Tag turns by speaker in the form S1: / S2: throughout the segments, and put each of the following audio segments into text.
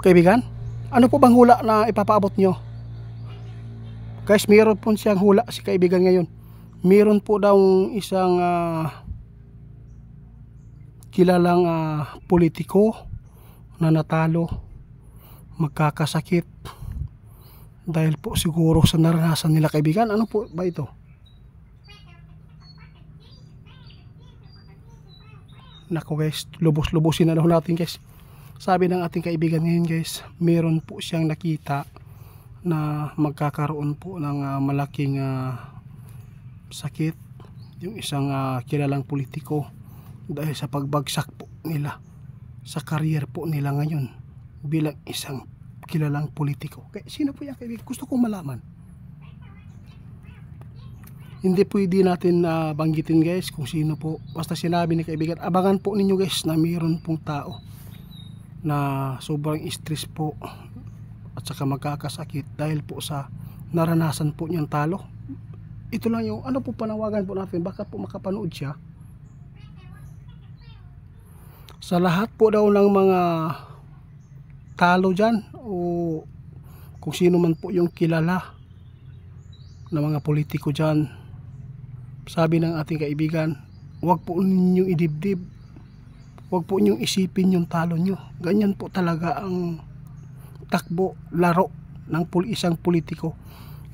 S1: kaibigan? Ano po bang hula na ipapaabot nyo? Guys, mayroon po siyang hula si kaibigan ngayon. Mayroon po daw isang kilalang politiko na natalo, magkakasakit dahil po siguro sa naranasan nila, kaibigan. Ano po ba ito? Nako guys, lubos-lubosin na daw natin guys. Sabi ng ating kaibigan ngayon guys, meron po siyang nakita na magkakaroon po ng malaking sakit yung isang kilalang politiko dahil sa pagbagsak po nila sa career po nila ngayon bilang isang kilalang politiko. Kaya sino po yan, kaibigan? Gusto kong malaman. Hindi pwede natin banggitin guys kung sino po. Basta sinabi ni kaibigan, abangan po ninyo guys na mayroon pong tao na sobrang stress po at saka magkakasakit dahil po sa naranasan po niyang talo. Ito lang yung ano po panawagan po natin, baka po makapanood siya. Sa lahat po daw ng mga talo dyan o kung sino man po yung kilala na mga politiko dyan, sabi ng ating kaibigan, huwag po ninyong idibdib, huwag po ninyong isipin yung talo nyo. Ganyan po talaga ang takbo, laro ng isang politiko.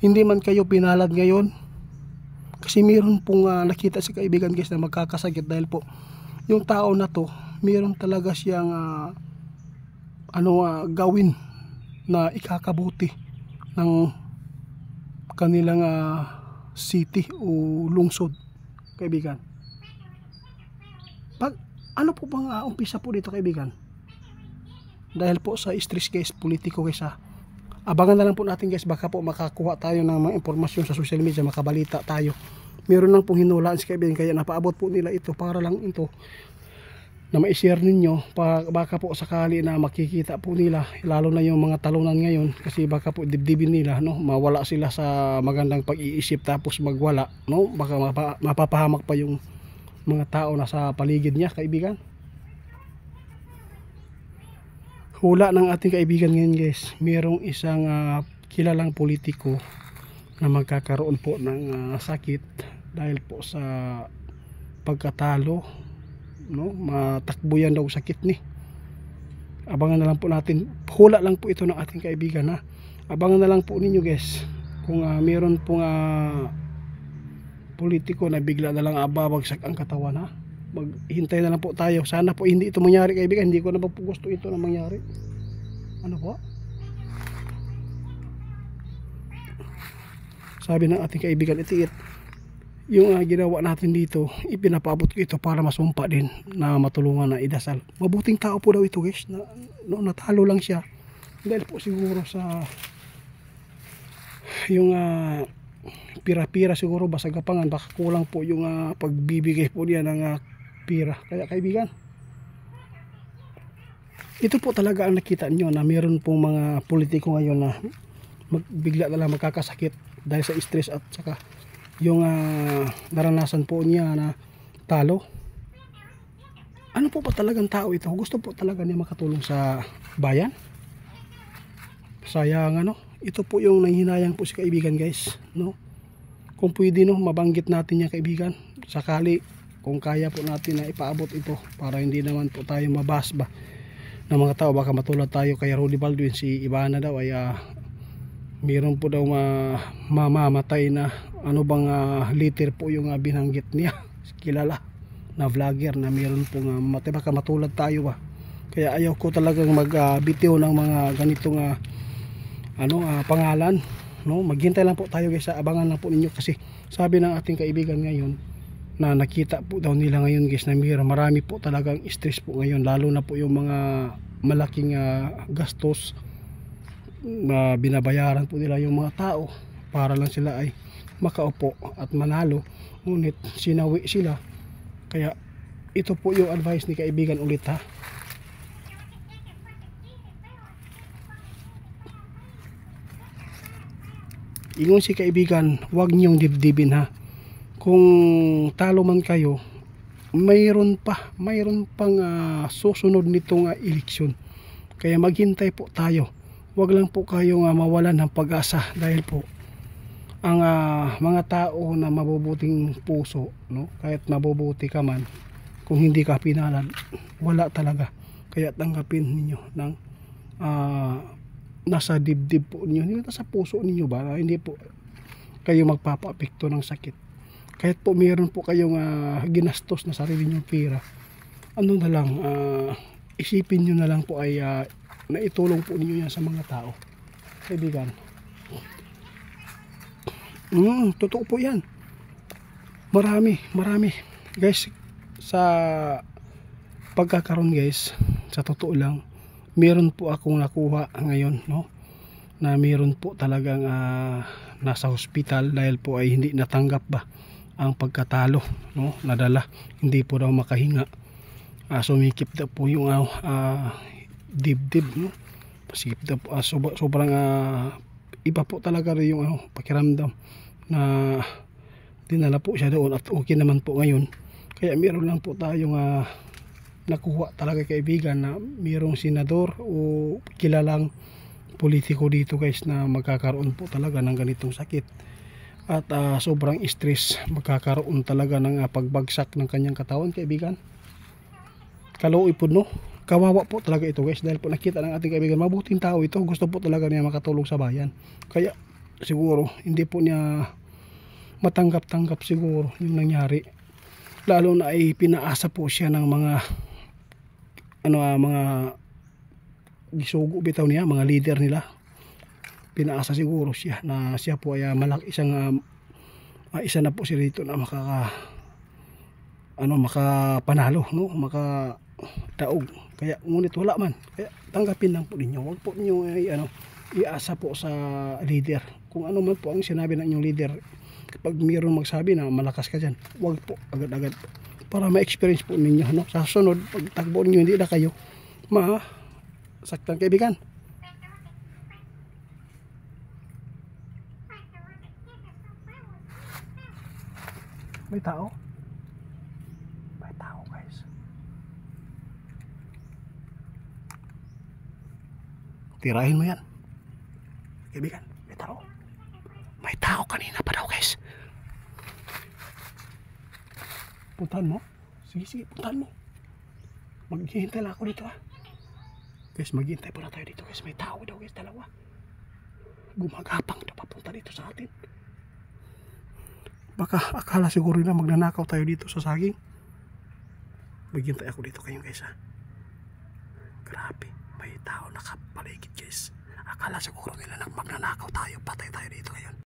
S1: Hindi man kayo pinalad ngayon, kasi mayroon pong nakita si kaibigan guys na magkakasakit dahil po yung tao na to, mayroon talaga siyang gawin na ikakabuti ng kanilang city o lungsod, kaibigan. Ano po bang umpisa po dito, kaibigan? Dahil po sa stress guys, politiko guys abangan na lang po natin guys, baka po makakuha tayo ng mga impormasyon sa social media, makabalita tayo. Meron lang pong hinulaan si kaibigan, kaya napaabot po nila ito para lang ito na ma-share ninyo, baka po sakali na makikita po nila, lalo na yung mga talunan ngayon, kasi baka po dibdibin nila, no, mawala sila sa magandang pag-iisip tapos magwala, no, baka mapapahamak pa yung mga tao na sa paligid niya, kaibigan. Hula ng ating kaibigan ngayon guys, mayroong isang kilalang politiko na magkakaroon po ng sakit dahil po sa pagkatalo, no, matakbo yan daw sakit ni. Abangan na lang po natin, hula lang po ito ng ating kaibigan abangan na lang po ninyo guys kung meron pong politiko na bigla na lang babagsak ang katawan maghintay na lang po tayo. Sana po hindi ito mangyari, kaibigan. Hindi ko na po gusto ito na mangyari. Ano po? Sabi ng ating kaibigan, yung ginawa natin dito, ipinapaabot ko ito para masumpa din na matulungan na idasal. Mabuting tao po daw ito guys, natalo lang siya dahil po siguro sa yung pira-pira siguro, basagapangan, baka kulang po yung pagbibigay po niya ng pira. Kaya kaibigan, ito po talaga ang nakita nyo na meron pong mga politiko ngayon na bigla na lang magkakasakit dahil sa stress at saka yung naranasan po niya na talo. Ano po ba talagang tao ito? Gusto po talaga niya makatulong sa bayan? Sayang ito po yung nanghinayang po si kaibigan guys, no? Kung pwede mabanggit natin yan, kaibigan, sakali kung kaya po natin na ipaabot ito para hindi naman po tayo mabasba ng mga tao. Baka matulad tayo kay Rudy Baldwin, si Ivana daw ay meron po daw mamamatay na liter po yung binanggit niya. Kilala na vlogger na meron pong matay, baka matulad tayo ba. Kaya ayaw ko talagang magbitiw ng mga ganitong pangalan, no? Maghintay lang po tayo guys, abangan lang po ninyo, kasi sabi ng ating kaibigan ngayon na nakita po daw nila ngayon guys na marami po talagang stress po ngayon, lalo na po yung mga malaking gastos na binabayaran po nila yung mga tao para lang sila ay makaupo at manalo, ngunit sinawi sila. Kaya ito po yung advice ni kaibigan ulit ingon si kaibigan, huwag niyong dibdibin kung talo man kayo, mayroon pang susunod nitong eleksyon. Kaya maghintay po tayo. Huwag lang po kayong mawalan ng pag-asa, dahil po ang mga tao na mabubuting puso, no, kahit mabubuti ka man, kung hindi ka pinalad, wala talaga. Kaya tanggapin ninyo ng nasa dibdib po ninyo, hindi nasa puso ninyo ba, hindi po kayo magpapaapekto ng sakit. Kahit po meron po kayong ginastos na sarili nyong pera, ano na lang, isipin nyo na lang po ay naitulong po ninyo yan sa mga tao, kaibigan. Totoo po yan. Marami guys, sa pagkakaroon guys, sa totoo lang, meron po akong nakuha ngayon, no, na meron po talagang nasa hospital dahil po ay hindi natanggap ba ang pagkatalo, no, nadala, hindi po daw makahinga. Sumikip daw po yung dibdib, no, pasikip daw po, sobrang iba po talaga rin yung pakiramdam, na dinala po siya doon at okay naman po ngayon. Kaya meron lang po tayong nakuha talaga, kaibigan, na mayroong senador o kilalang politiko dito guys na magkakaroon po talaga ng ganitong sakit, at sobrang stress, magkakaroon talaga ng pagbagsak ng kanyang katawan, kaibigan. Kaluoy po, no, kawawa po talaga ito guys, dahil po nakita ng ating kaibigan, mabuting tao ito, gusto po talaga niya makatulong sa bayan. Kaya siguro hindi po niya matanggap-tanggap siguro yung nangyari, lalo na ay pinaasa po siya ng mga mga gisugo bitaw niya, mga leader nila. Pinaasa siguro siya na siya po ay isa na po siya dito na makapanalo, no, makadaog. Kaya ngunit wala man, kaya tanggapin lang po ninyo. Huwag po ninyo iasa po sa leader. Kung ano man po ang sinabi ng inyong leader, kapag mayroon magsabi na malakas ka dyan, huwag po agad-agad, para ma-experience po ninyo, no, sa sunod pag tagbo ninyo hindi na kayo saktan, kaibigan. May tao guys. Tirahin mo yan, kaibigan. May tao kanina pa daw guys. Puntahan mo. Sige, puntahan mo. Maghihintay lang ako dito guys, maghihintay pala tayo dito guys. May tao daw guys, dalawa. Gumagapang daw papunta dito sa atin. Baka akala siguro na magnanakaw tayo dito sa saging. Maghihintay ako dito kayo guys Grabe, may tao nakapaligid guys. Akala siguro nila magnanakaw tayo pa